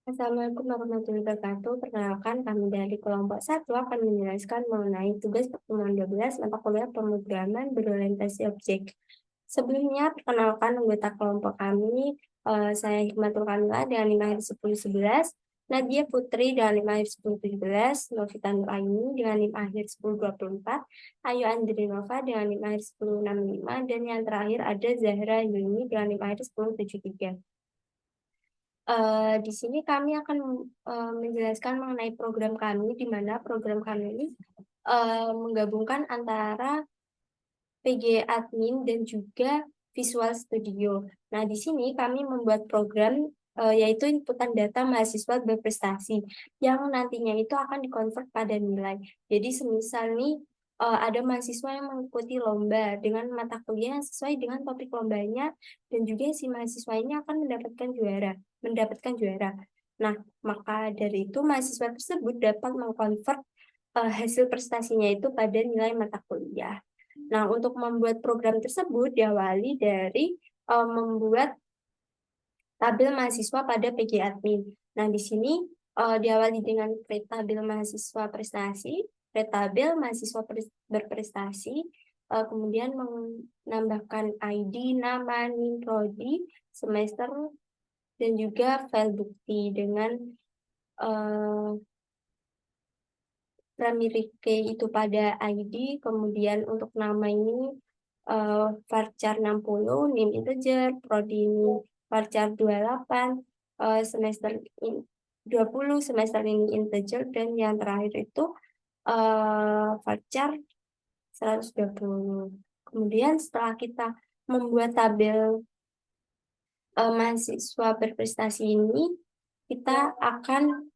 Assalamualaikum warahmatullahi wabarakatuh. Perkenalkan, kami dari kelompok 1 akan menjelaskan mengenai tugas pertemuan 12 mata kuliah pemrograman berorientasi objek. Sebelumnya, perkenalkan anggota kelompok kami, saya Hikmatul Kamila dengan NIM akhir 1011, Nadia Putri dengan NIM akhir 1017, Novita Nuraini dengan NIM akhir 1024, Ayu Andri Nova dengan NIM akhir 1065, dan yang terakhir ada Zahra Yuni dengan NIM akhir 1073. Di sini kami akan menjelaskan mengenai program kami, di mana program kami ini menggabungkan antara PG Admin dan juga Visual Studio. Nah, di sini kami membuat program yaitu inputan data mahasiswa berprestasi yang nantinya itu akan dikonvert pada nilai. Jadi semisal nih ada mahasiswa yang mengikuti lomba dengan mata kuliah yang sesuai dengan topik lombanya, dan juga si mahasiswa ini akan mendapatkan juara. Nah, maka dari itu mahasiswa tersebut dapat mengkonvert hasil prestasinya itu pada nilai mata kuliah. Nah, untuk membuat program tersebut diawali dari membuat tabel mahasiswa pada PG Admin. Nah, di sini diawali dengan create tabel mahasiswa prestasi, create tabel mahasiswa berprestasi, kemudian menambahkan ID, nama, NIM, prodi, semester, dan juga file bukti dengan primary key itu pada ID, kemudian untuk nama ini varchar 60, NIM integer, prodi ini varchar 28, semester 20, semester ini integer, dan yang terakhir itu varchar 120. Kemudian setelah kita membuat tabel mahasiswa berprestasi ini, kita akan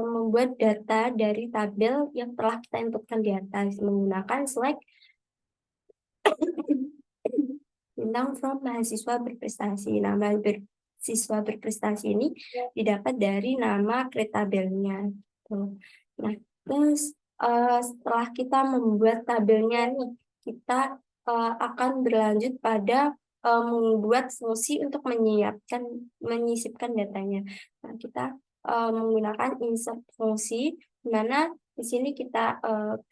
membuat data dari tabel yang telah kita inputkan di atas menggunakan select bintang from mahasiswa berprestasi. Nama siswa berprestasi ini didapat dari nama create tabelnya. Nah, terus setelah kita membuat tabelnya nih, kita akan berlanjut pada membuat fungsi untuk menyisipkan datanya. Nah, kita menggunakan insert fungsi, di mana di sini kita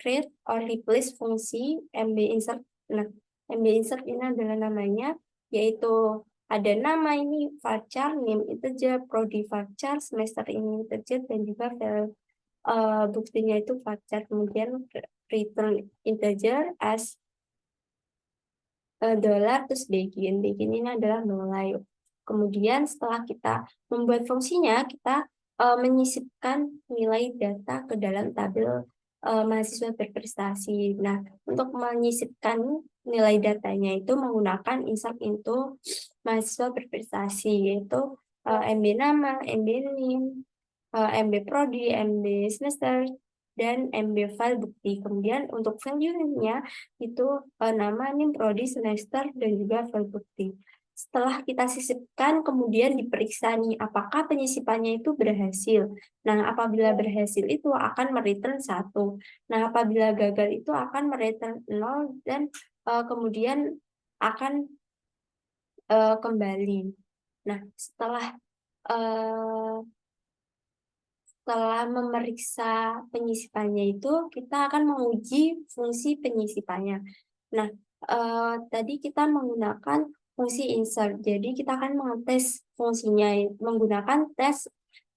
create or replace fungsi MB insert. Nah, MB insert ini adalah namanya, yaitu ada nama ini varchar, NIM integer, prodi varchar, semester ini integer, dan juga file buktinya itu varchar. Kemudian return integer as dollar, terus begin ini adalah nilai. Kemudian setelah kita membuat fungsinya, kita menyisipkan nilai data ke dalam tabel mahasiswa berprestasi. Nah, untuk menyisipkan nilai datanya itu menggunakan insert into mahasiswa berprestasi, yaitu MB nama, MB NIM, MB prodi, MB semester, dan MB file bukti. Kemudian untuk value-nya itu nama, NIM, prodi, semester, dan juga file bukti. Setelah kita sisipkan, kemudian diperiksa nih apakah penyisipannya itu berhasil. Nah, apabila berhasil itu akan mereturn 1. Nah, apabila gagal itu akan mereturn 0, dan kemudian akan kembali. Nah, setelah memeriksa penyisipannya itu, kita akan menguji fungsi penyisipannya. Nah, tadi kita menggunakan fungsi insert. Jadi kita akan mengetes fungsinya menggunakan tes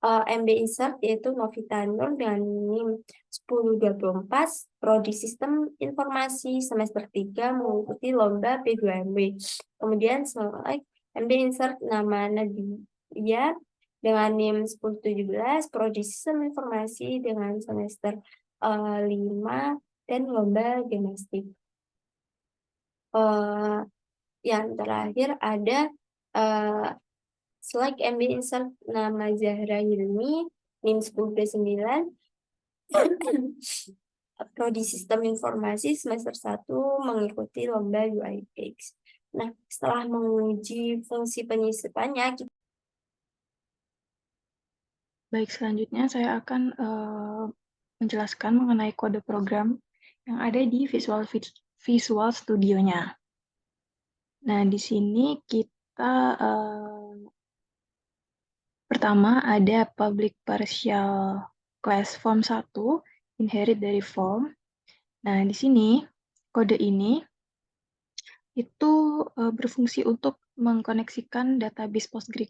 MB insert, yaitu Novita Nur dengan NIM 1024, prodi sistem informasi semester 3 mengikuti lomba P2MW. Kemudian select MB insert nama Nadia dengan NIM 1017, prodi sistem informasi dengan semester 5, dan lomba domestik. Yang terakhir ada select MB insert nama Zahra Yuni, NIM 1029, prodi sistem informasi semester 1 mengikuti lomba UIX. Nah, setelah menguji fungsi penyisipannya, Baik, selanjutnya saya akan menjelaskan mengenai kode program yang ada di Visual Studio-nya. Nah, di sini kita Pertama ada public partial class form 1, inherit dari form. Nah, di sini kode ini itu berfungsi untuk mengkoneksikan database Postgre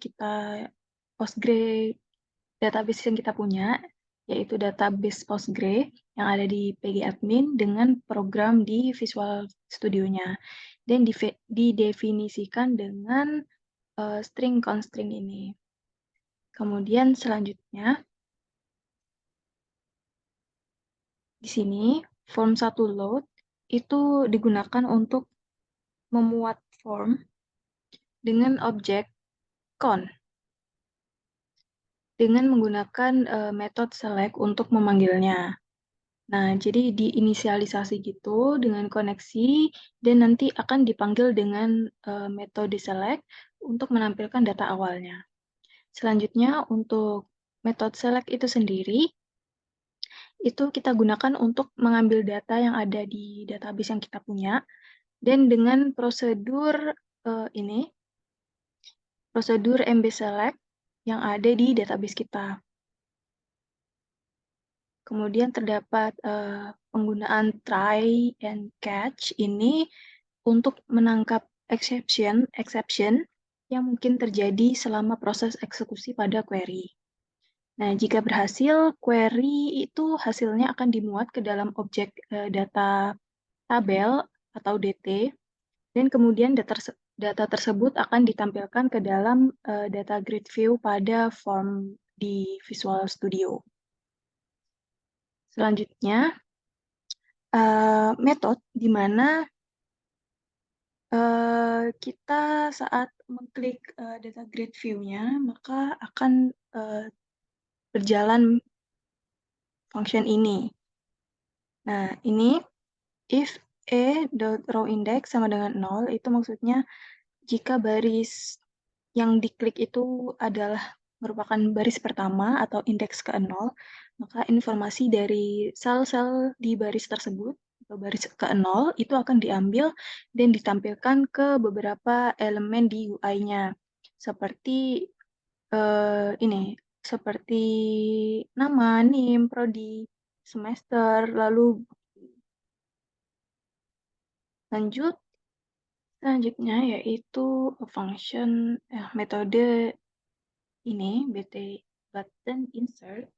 database yang kita punya, yaitu database Postgre yang ada di pgadmin dengan program di Visual Studio-nya. Dan didefinisikan dengan string constring ini. Kemudian selanjutnya, di sini form 1 load itu digunakan untuk memuat form dengan objek con dengan menggunakan metode select untuk memanggilnya. Nah, jadi diinisialisasi gitu dengan koneksi dan nanti akan dipanggil dengan metode select untuk menampilkan data awalnya. Selanjutnya untuk metode select itu sendiri itu kita gunakan untuk mengambil data yang ada di database yang kita punya dan dengan prosedur ini prosedur mbselect yang ada di database kita. Kemudian terdapat penggunaan try and catch ini untuk menangkap exception yang mungkin terjadi selama proses eksekusi pada query. Nah, jika berhasil, query itu hasilnya akan dimuat ke dalam objek data tabel atau DT, dan kemudian data tersebut akan ditampilkan ke dalam data grid view pada form di Visual Studio. Selanjutnya, metode di mana kita saat mengklik data grid view-nya, maka akan berjalan function ini. Nah, ini if a.rowIndex sama dengan 0, itu maksudnya jika baris yang diklik itu adalah merupakan baris pertama atau indeks ke-0, maka informasi dari sel-sel di baris tersebut atau baris ke-0 itu akan diambil dan ditampilkan ke beberapa elemen di UI-nya. Seperti ini, seperti nama, NIM, prodi, semester, lalu selanjutnya yaitu function metode ini button insert.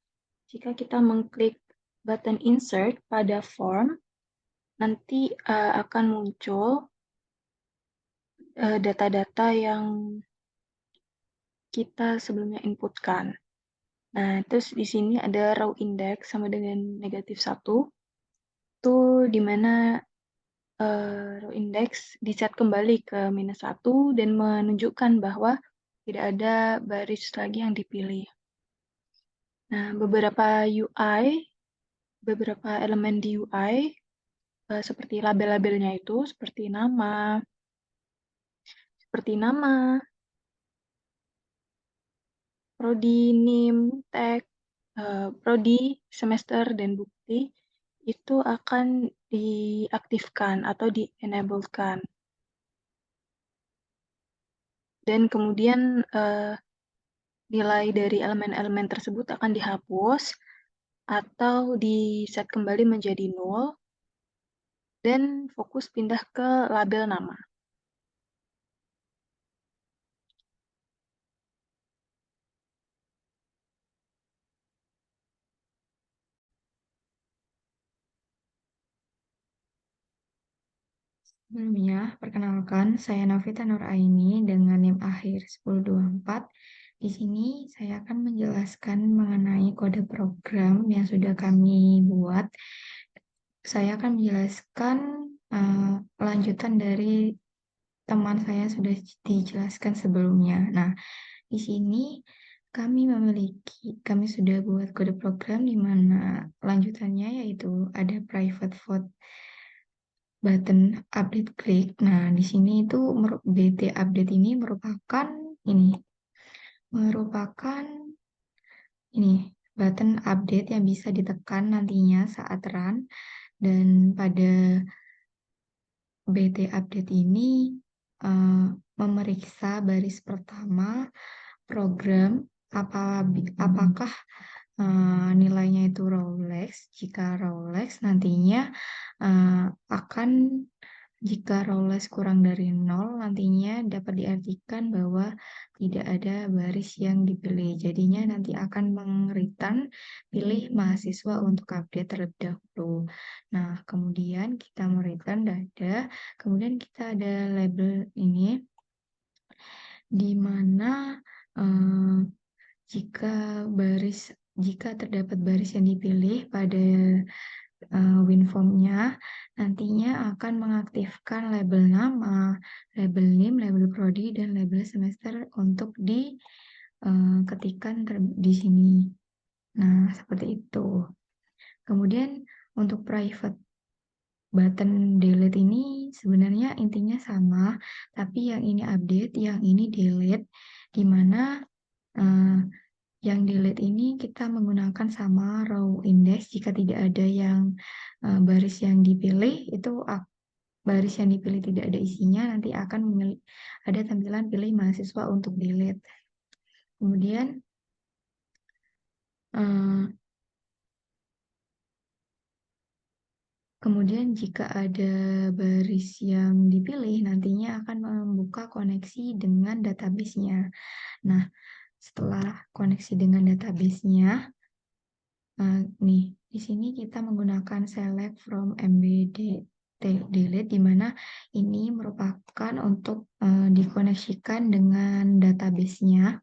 Jika kita mengklik button insert pada form, nanti akan muncul data-data yang kita sebelumnya inputkan. Nah, terus di sini ada row index sama dengan -1. Itu di mana row index di-set kembali ke -1 dan menunjukkan bahwa tidak ada baris lagi yang dipilih. Nah, beberapa elemen di UI, seperti label-labelnya itu, seperti nama, prodi, NIM, tag, prodi, semester, dan bukti, itu akan diaktifkan atau di-enablekan. Dan kemudian nilai dari elemen-elemen tersebut akan dihapus atau di-set kembali menjadi 0 dan fokus pindah ke label nama. Sebelumnya, perkenalkan, saya Novita Nuraini dengan NIM akhir 1024. Di sini saya akan menjelaskan mengenai kode program yang sudah kami buat. Saya akan menjelaskan lanjutan dari teman saya yang sudah dijelaskan sebelumnya. Nah, di sini kami sudah buat kode program di mana lanjutannya yaitu ada private vote button update klik. Nah, di sini itu BT update ini merupakan button update yang bisa ditekan nantinya saat run, dan pada BT update ini memeriksa baris pertama program apakah nilainya itu Rolex. Jika Rolex nantinya akan jika Rolex kurang dari 0, nantinya dapat diartikan bahwa tidak ada baris yang dipilih. Jadinya nanti akan meng-return pilih mahasiswa untuk update terlebih dahulu. Nah, kemudian kita mereturn data, kemudian kita ada label ini, di mana jika terdapat baris yang dipilih pada WinForm-nya, nantinya akan mengaktifkan label nama, label NIM, label prodi, dan label semester untuk diketikkan di sini. Nah, seperti itu. Kemudian untuk private button delete ini sebenarnya intinya sama, tapi yang ini update, yang ini delete, di mana yang delete ini kita menggunakan sama row index. Jika tidak ada yang baris yang dipilih, itu baris yang dipilih tidak ada isinya, nanti akan ada tampilan pilih mahasiswa untuk delete. Kemudian jika ada baris yang dipilih, nantinya akan membuka koneksi dengan database-nya. Nah, setelah koneksi dengan database-nya, nih, di sini kita menggunakan select from MBD delete, di mana ini merupakan untuk dikoneksikan dengan database-nya.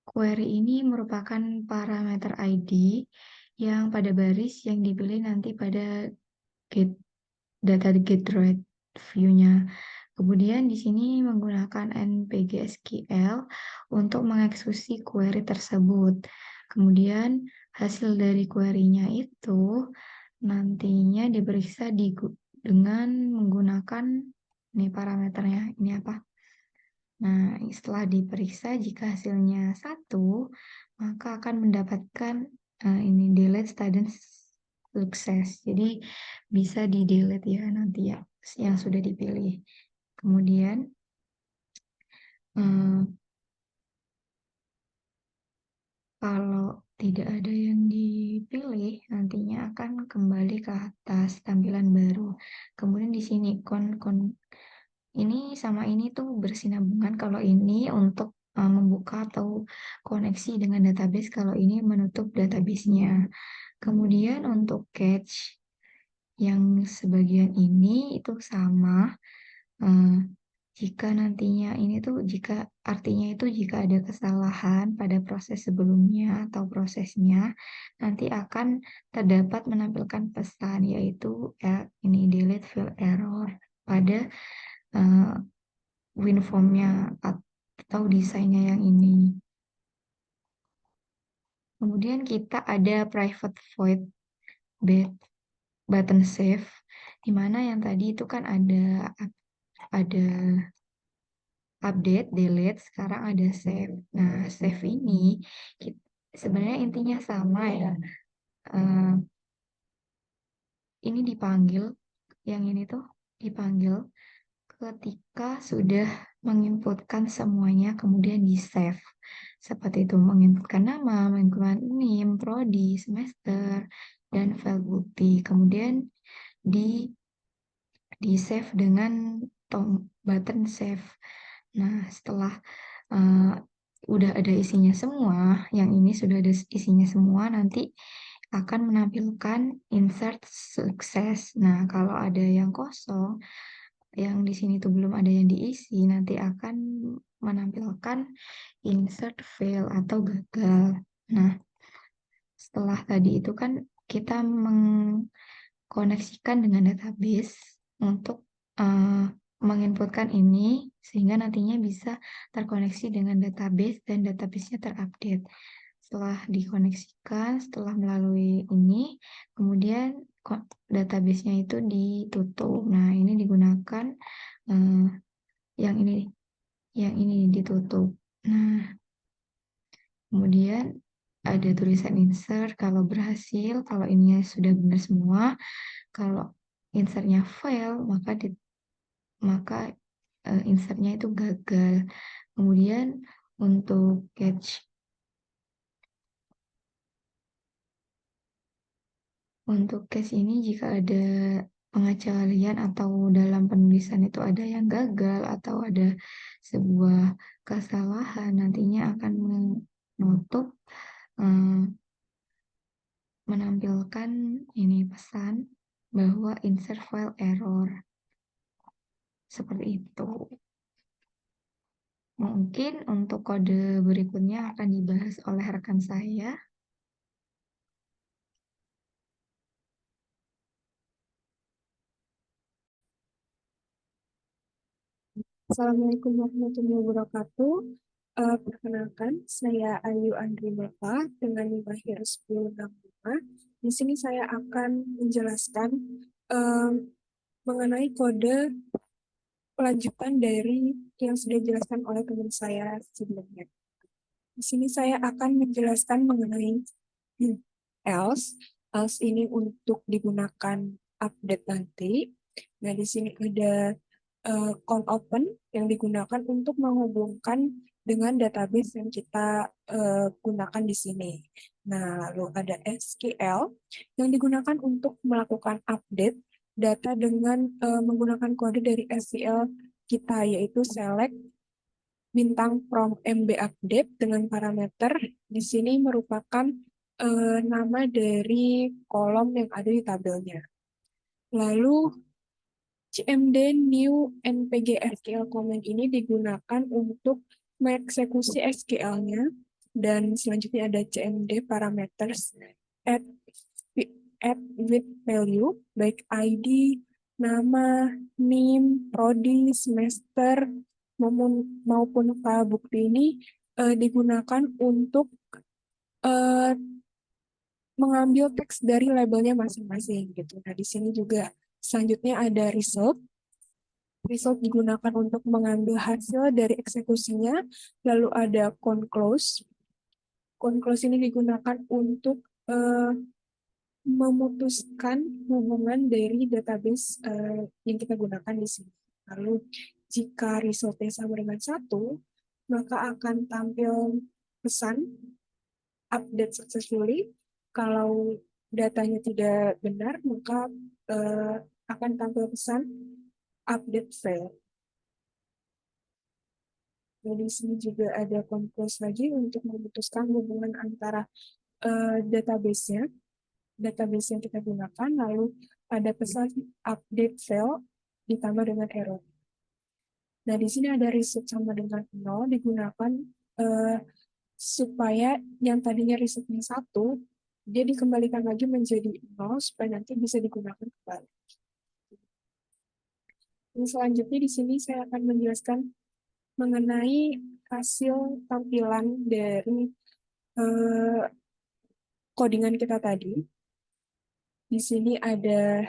Query ini merupakan parameter ID yang pada baris yang dipilih nanti pada data get right view-nya. Kemudian di sini menggunakan npg-SQL untuk mengeksekusi query tersebut. Kemudian hasil dari query-nya itu nantinya diperiksa dengan menggunakan ini parameternya. Ini apa? Nah, setelah diperiksa, jika hasilnya 1, maka akan mendapatkan ini delete student sukses. Jadi bisa di delete ya nanti ya yang sudah dipilih. Kemudian kalau tidak ada yang dipilih, nantinya akan kembali ke atas tampilan baru. Kemudian di sini ini sama ini tuh bersinambungan. Kalau ini untuk membuka atau koneksi dengan database, kalau ini menutup database-nya. Kemudian untuk catch yang sebagian ini itu sama. Jika nantinya ini tuh artinya itu jika ada kesalahan pada proses sebelumnya atau prosesnya, nanti akan terdapat menampilkan pesan, yaitu ini delete field error pada WinForm-nya atau desainnya yang ini. Kemudian kita ada private void button save, di mana yang tadi itu kan ada update, delete, sekarang ada save. Nah, save ini sebenarnya intinya sama ya. Ini dipanggil, yang ini tuh dipanggil ketika sudah menginputkan semuanya, kemudian di-save. Seperti itu, menginputkan nama, menginputkan NIM, prodi, semester, dan file bukti. Kemudian di-save dengan button save. Nah, setelah udah ada isinya semua, yang ini sudah ada isinya semua, nanti akan menampilkan insert sukses. Nah, kalau ada yang kosong, yang di sini tuh belum ada yang diisi, nanti akan menampilkan insert fail atau gagal. Nah, setelah tadi itu kan kita mengkoneksikan dengan database untuk menginputkan ini, sehingga nantinya bisa terkoneksi dengan database dan database-nya terupdate. Setelah dikoneksikan, setelah melalui ini, kemudian database-nya itu ditutup. Nah, ini digunakan yang ini ditutup. Nah, kemudian ada tulisan insert kalau berhasil, kalau ini sudah benar semua. Kalau insertnya fail, maka insertnya itu gagal. Kemudian untuk catch ini jika ada pengecualian atau dalam penulisan itu ada yang gagal atau ada sebuah kesalahan, nantinya akan menutup menampilkan ini pesan bahwa insert file error. Seperti itu. Mungkin untuk kode berikutnya akan dibahas oleh rekan saya. Assalamualaikum warahmatullahi wabarakatuh. Perkenalkan, saya Ayu Andri Nova dengan NIM akhir 1065. Di sini saya akan menjelaskan mengenai kode kelanjutan dari yang sudah dijelaskan oleh teman saya sebelumnya. Di sini saya akan menjelaskan mengenai else. Else ini untuk digunakan update nanti. Nah, di sini ada call open yang digunakan untuk menghubungkan dengan database yang kita gunakan di sini. Nah, lalu ada SQL yang digunakan untuk melakukan update data dengan menggunakan kode dari SQL kita, yaitu select bintang from MB update dengan parameter di sini merupakan nama dari kolom yang ada di tabelnya. Lalu CMD new npg SQL command ini digunakan untuk mengeksekusi SQL-nya, dan selanjutnya ada CMD parameters add with value baik ID, nama, NIM, prodi, semester maupun file bukti ini digunakan untuk mengambil teks dari labelnya masing-masing gitu. Nah, di sini juga selanjutnya ada result. Result digunakan untuk mengambil hasil dari eksekusinya. Lalu ada conclose. Conclose ini digunakan untuk memutuskan hubungan dari database yang kita gunakan di sini. Lalu jika resultnya sama dengan 1, maka akan tampil pesan update successfully. Kalau datanya tidak benar, maka akan tampil pesan update fail. Nah, di sini juga ada conclose lagi untuk memutuskan hubungan antara database-nya, database yang kita gunakan, lalu ada pesan update fail ditambah dengan error. Nah, di sini ada result sama dengan 0 digunakan supaya yang tadinya resultnya 1, dia dikembalikan lagi menjadi 0 supaya nanti bisa digunakan kembali. Dan selanjutnya di sini saya akan menjelaskan mengenai hasil tampilan dari codingan kita tadi. Di sini ada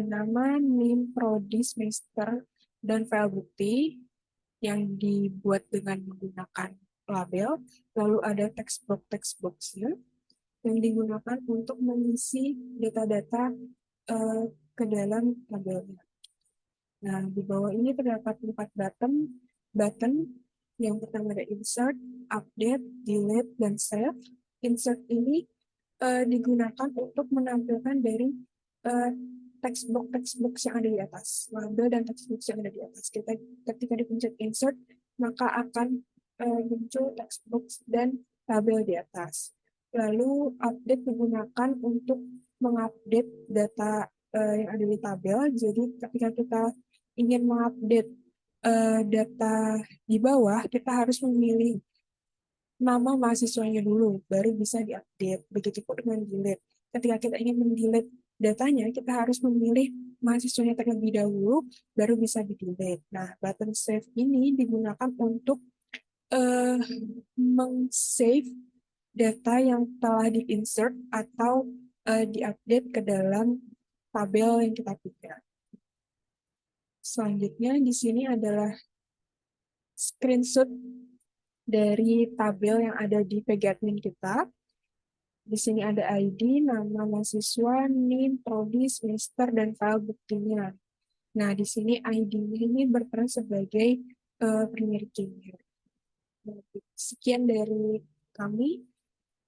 nama, NIM, prodi, semester, dan file bukti yang dibuat dengan menggunakan label. Lalu ada text box-nya yang digunakan untuk mengisi data-data ke dalam labelnya. Nah, di bawah ini terdapat 4 button. Yang pertama ada insert, update, delete, dan save. Insert ini digunakan untuk menampilkan dari text box yang ada di atas, label dan text box yang ada di atas. Ketika dipencet insert, maka akan muncul text box dan label di atas. Lalu update digunakan untuk mengupdate data yang ada di tabel. Jadi ketika kita ingin mengupdate data di bawah, kita harus memilih nama mahasiswanya dulu, baru bisa diupdate. Begitupun dengan delete. Ketika kita ingin mendelete datanya, kita harus memilih mahasiswanya terlebih dahulu, baru bisa di-delete. Nah, button save ini digunakan untuk meng-save data yang telah di-insert atau di-update ke dalam tabel yang kita pilih. Selanjutnya di sini adalah screenshot dari tabel yang ada di PG admin kita. Di sini ada ID, nama mahasiswa, NIM, prodi, semester, dan file buktinya. Nah, di sini ID-nya ini berperan sebagai primary keynya. Sekian dari kami.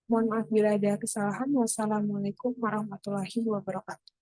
Mohon maaf bila ada kesalahan. Wassalamualaikum warahmatullahi wabarakatuh.